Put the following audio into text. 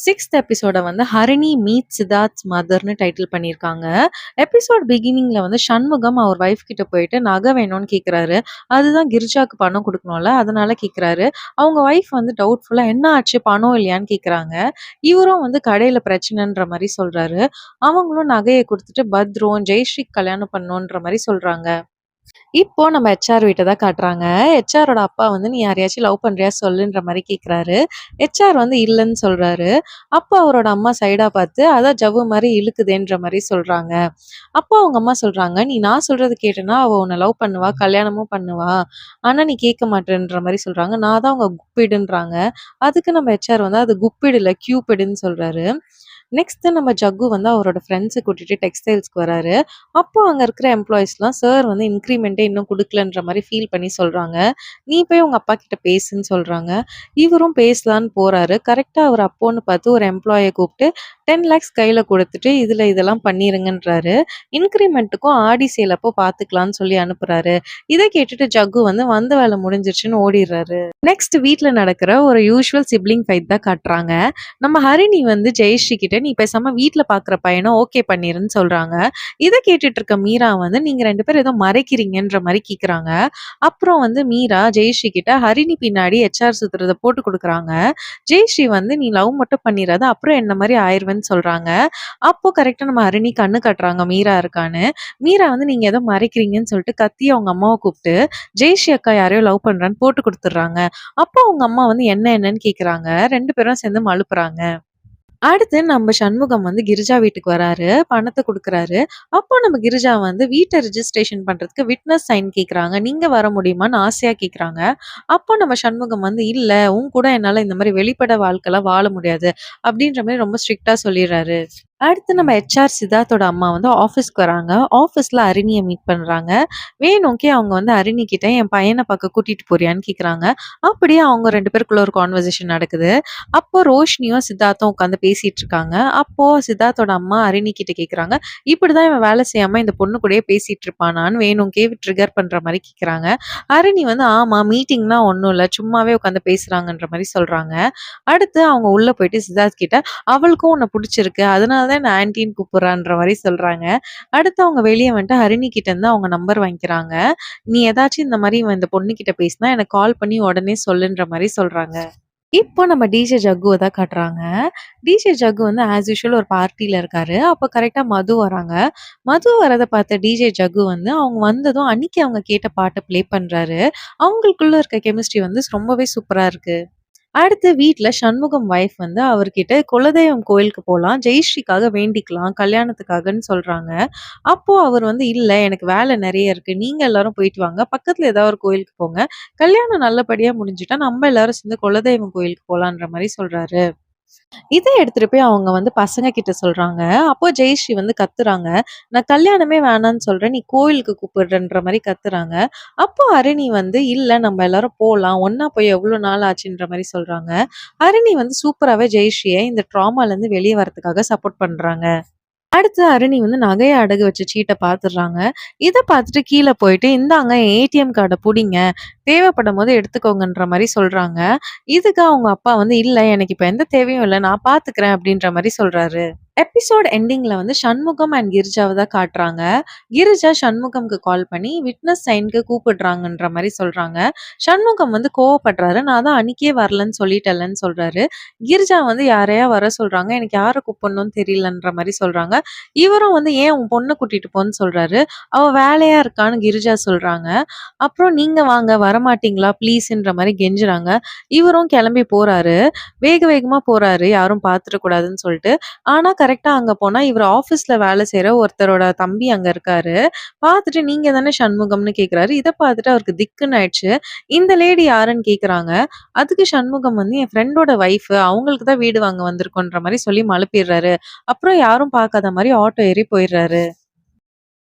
6th எபிசோட வந்து Harini meet Siddharth மதர்னு title பண்ணியிருக்காங்க. எபிசோட் பிகினிங்ல வந்து சண்முகம் அவர் ஒய்ஃப் கிட்ட போயிட்டு நகை வேணும்னு கேட்குறாரு. அதுதான் கிரிஜாக்கு பணம் கொடுக்கணும்ல, அதனால கேட்குறாரு. அவங்க ஒய்ஃப் வந்து டவுட்ஃபுல்லா என்ன ஆச்சு பணம் இல்லையான்னு கேட்குறாங்க. இவரும் வந்து கடையில பிரச்சனைன்ற மாதிரி சொல்றாரு. அவங்களும் நகையை கொடுத்துட்டு பத்ரும் ஜெயஸ்ரீ கல்யாணம் பண்ணணுன்ற மாதிரி சொல்றாங்க. இப்போ நம்ம ஹெச்ஆர் வீட்ட தான் காட்டுறாங்க. ஹெச்ஆரோட அப்பா வந்து, "நீ யாரையாச்சும் லவ் பண்றியா சொல்லுன்ற" மாரி கேட்குறாரு. ஹெச்ஆர் வந்து இல்லன்னு சொல்றாரு. அப்போ அவரோட அம்மா சைடா பார்த்து, "அதான் ஜவ்வு மாரி இழுக்குதேன்ற" மாரி சொல்றாங்க. அப்போ அவங்க அம்மா சொல்றாங்க, "நீ நான் சொல்றது கேட்டேன்னா, அவ உன்ன லவ் பண்ணுவா, கல்யாணமும் பண்ணுவா. ஆனா நீ கேட்க மாட்டேன்ற" மாரி சொல்றாங்க. நான் தான் அவங்க குப்பிடுன்றாங்க. அதுக்கு நம்ம ஹெச்ஆர் வந்து, "அது குப்பிடு இல்ல, கியூபிடுன்னு" சொல்றாரு. நெக்ஸ்ட் நம்ம ஜக்கு வந்து அவரோட ஃப்ரெண்ட்ஸ கூட்டிட்டு டெக்ஸ்டைல்ஸ்க்கு வராரு. அப்போ அங்க இருக்கிற எம்ப்ளாயீஸ்லாம் சார் வந்து இன்கிரிமெண்ட்டே இன்னும் குடுக்கலன்ற மாரி ஃபீல் பண்ணி சொல்றாங்க. "நீ போய் உங்க அப்பா கிட்ட பேசுன்னு" சொல்றாங்க. இவரும் பேசலான்னு போறாரு. கரெக்ட்டா அவர் அப்போன்னு பார்த்து ஒரு எம்ப்ளாய கூப்ட்டு 10 லேக்ஸ் கையில குடுத்துட்டு, "இதுல இதெல்லாம் பண்ணிருங்கன்றாரு." இன்கிரிமெண்ட்டுக்கும் ஆடி சேல் அப்போ பார்த்துக்கலான்னு சொல்லி அனுப்புறாரு. இத கேட்டுட்டு ஜக்கு வந்து வந்த வேலை முடிஞ்சிருச்சுன்னு ஓடிர்றாரு. நெக்ஸ்ட் வீட்ல நடக்கிற ஒரு யூசுவல் சிப்லிங் ஃபைட் தான் காட்டுறாங்க. நம்ம ஹரிணி வந்து ஜெயஸ்ரீ கிட்ட, "நீ பேசாம வீட்ல பார்க்குற பையன ஓகே பண்ணிருன்னு" சொல்றாங்க. இத கேட்டுட்டு இருக்க மீரா வந்து, "நீங்க 2 பேரும் ஏதோ மறைக்கிறீங்கன்ற" மாரி கேட்குறாங்க. அப்புறம் வந்து மீரா ஜெயஸ்ரீ கிட்ட ஹரிணி பின்னாடி ஹெச்ஆர் சுத்துறத போட்டு குடுக்குறாங்க. ஜெயஸ்ரீ வந்து, "நீ லவ் மட்டும் பண்ணிறாத, அப்புறம் என்ன மாரி ஆயிருவேன்னு" சொல்றாங்க. அப்போ கரெக்ட்டா நம்ம ஹரிணி கண்ணு காட்டுறாங்க மீரா இருக்கான்னு. மீரா வந்து, "நீங்க ஏதோ மறைக்கிறீங்கன்னு" சொல்லிட்டு கத்தி அவங்க அம்மாவ கூப்ட்டு, ஜெயஸ்ரீ அக்கா யாரையோ லவ் பண்றான்னு போட்டு குடுத்துடுறாங்க. அப்போ அவங்க அம்மா வந்து என்னன்னு கேட்குறாங்க. 2 பேரும் சேர்ந்து மழுப்புறாங்க. அடுத்து நம்ம சண்முகம் வந்து கிரிஜா வீட்டுக்கு வராரு. பணத்த குடுக்குறாரு. அப்போ நம்ம கிரிஜா வந்து வீட்ட ரிஜிஸ்ட்ரேஷன் பண்றதுக்கு விட்னஸ் சைன் கேட்குறாங்க. நீங்க வர முடியுமான்னு ஆசையா கேட்குறாங்க. அப்போ நம்ம சண்முகம் வந்து, "இல்ல, உன் கூட என்னால இந்த மாரி வெளிப்பட வாழ்க்கைலாம் வாழ முடியாது." அப்படின்ற மாரி ரொம்ப ஸ்ட்ரிக்ட்டா சொல்லிர்றாரு. அடுத்து நம்ம ஹெச்ஆர் சித்தார்த்தோட அம்மா வந்து ஆஃபீஸ்க்கு வராங்க. ஆஃபீஸ்ல அரிணிய மீட் பண்றாங்க. வேணும்க்கே அவங்க வந்து அரிணி கிட்ட, "என் பையன பார்க்க கூட்டிட்டு போறியான்னு?" கேட்குறாங்க. அப்படியே அவங்க 2 பேருக்குள்ள ஒரு கான்வர்சேஷன் நடக்குது. அப்போ ரோஷினியும் சித்தார்த்தும் உட்காந்து பேசிட்டு இருக்காங்க. அப்போ சித்தார்த்தோட அம்மா அரிணி கிட்ட கேட்குறாங்க, "இப்படிதான் இவன் வேலை செய்யாம இந்த பொண்ணு கூடயே பேசிட்டு இருப்பானான்னு?" வேணும்க்கே ட்ரிகர் பண்ற மாரி கேட்குறாங்க. அரிணி வந்து, "ஆமா, மீட்டிங்னா ஒண்ணும் இல்ல. சும்மாவே உட்காந்து பேசுறாங்கன்ற" மாரி சொல்றாங்க. அடுத்து அவங்க உள்ள போயிட்டு சித்தார்த் கிட்ட, "அவளுக்கும் உன்ன புடிச்சிருக்கு. அதனால தான் என்ன ஆன்டின்னு கூப்பிடுறான்ற" மாரி சொல்றாங்க. அடுத்து அவங்க வெளிய வந்துட்டு ஹரிணி கிட்ட இருந்து அவங்க நம்பர் வாங்கிக்கிறாங்க. "நீ ஏதாச்சும் இந்த மாரி இந்த பொண்ணுகிட்ட பேசினா எனக்கு கால் பண்ணி உடனே சொல்லுன்ற" மாரி சொல்றாங்க. இப்போ நம்ம டிஜே ஜக்குவ தான் காட்டுறாங்க. டிஜே ஜக்கு வந்து ஆஸ் யூசுவல் ஒரு பார்ட்டில இருக்காரு. அப்ப கரெக்ட்டா மது வராங்க. மது வரத பார்த்த டிஜே ஜக்கு வந்து அவங்க வந்ததும் அன்னைக்கு அவங்க கேட்ட பாட்ட ப்ளே பண்றாரு. அவங்களுக்குள்ள இருக்க கெமிஸ்ட்ரி வந்து ரொம்பவே சூப்பரா இருக்கு. அடுத்து வீட்ல சண்முகம் வைஃப் வந்து அவர்கிட்ட குலதெய்வம் கோயிலுக்கு போலாம். ஜெயஸ்ரீக்காக வேண்டிக்கலாம். கல்யாணத்துக்காகன்னு சொல்றாங்க. அப்போ அவர் வந்து, "இல்ல, எனக்கு வேலை நெறைய இருக்கு. நீங்க எல்லாரும் போயிட்டு வாங்க. பக்கத்துல ஏதாவது ஒரு கோயிலுக்கு போங்க. கல்யாணம் நல்லபடியா முடிஞ்சுட்டா நம்ம எல்லாரும் சேர்ந்து குலதெய்வம் கோயிலுக்கு போலான்ற" மாரி சொல்றாரு. இத எடுத்துட்டு போய் அவங்க வந்து பசங்க கிட்ட சொல்றாங்க. அப்போ ஜெயஸ்ரீ வந்து கத்துறாங்க. "நான் கல்யாணமே வேணான்னு சொல்றேன். நீ கோயிலுக்கு கூப்பிடுறன்ற" மாரி கத்துறாங்க. அப்போ ஹரிணி வந்து, "இல்ல, நம்ம எல்லாரும் போலாம். ஒண்ணா போய் எவ்ளோ நாள் ஆச்சுன்ற" மாரி சொல்றாங்க. ஹரிணி வந்து சூப்பராவே ஜெயஸ்ரீய இந்த ட்ராமாலருந்து வெளிய வரதுக்காக சப்போர்ட் பண்றாங்க. அடுத்து அருணி வந்து நகைய அடகு வச்ச சீட்ட பாத்துடுறாங்க. இத பாத்துட்டு கீழ போயிட்டு, "இந்தாங்க என் ஏடிஎம் கார்ட புடிங்க. தேவைப்படும்போது எடுத்துக்கோங்கன்ற" மாரி சொல்றாங்க. இதுக்கு அவங்க அப்பா வந்து, "இல்ல, எனக்கு இப்ப எந்த தேவையும் இல்ல. நான் பாத்துக்கிறேன்." அப்படின்ற மாரி சொல்றாரு. எபிசோட் எண்டிங்ல வந்து சண்முகம் அண்ட் கிரிஜாவ தான் காட்டுறாங்க. கிரிஜா சண்முகம்க்கு கால் பண்ணி விட்னஸ் சைன்க்கு கூப்பிடுறாங்கன்ற மாரி சொல்றாங்க. சண்முகம் வந்து கோவப்படுறாரு. "நான் தான் அன்னைக்கே வரலன்னு சொல்லிட்டேன்லன்னு" சொல்றாரு. கிரிஜா வந்து யாரையா வர சொல்றாங்க. "எனக்கு யார கூப்பிடணும்னு தெரியலன்ற" மாரி சொல்றாங்க. இவரும் வந்து, "ஏன் உன் பொண்ண கூட்டிட்டு போன்னு" சொல்றாரு. "அவ வேலையா இருக்கான்னு" கிரிஜா சொல்றாங்க. அப்புறம், "நீங்க வாங்க, வரமாட்டீங்களா ப்ளீஸ்ன்ற" மாரி கெஞ்சுறாங்க. இவரும் கிளம்பி போறாரு. வேக வேகமா போறாரு. யாரும் பார்த்துறக் கூடாதுன்னு சொல்ட்டு. ஆனா கரெக்ட்டா அங்க போனா, இவரு ஆஃபீஸ்ல வேலை செய்ற ஒருத்தரோட தம்பி அங்க இருக்காரு. பார்த்துட்டு, "நீங்க தானே சண்முகம்ன்னு?" கேட்குறாரு. இத பார்த்துட்டு அவருக்கு திக்குன்னு ஆயிடுச்சு. இந்த லேடி யாருன்னு கேட்குறாங்க. அதுக்கு சண்முகம் வந்து, "என் ஃப்ரெண்டோட ஒய்ஃப். அவங்களுக்கு தான் வீடு வாங்க வந்திருக்கோன்ற" மாரி சொல்லி மழுப்பிடுறாரு. அப்புறம் யாரும் பார்க்காத மாரி ஆட்டோ ஏறி போயிடுறாரு.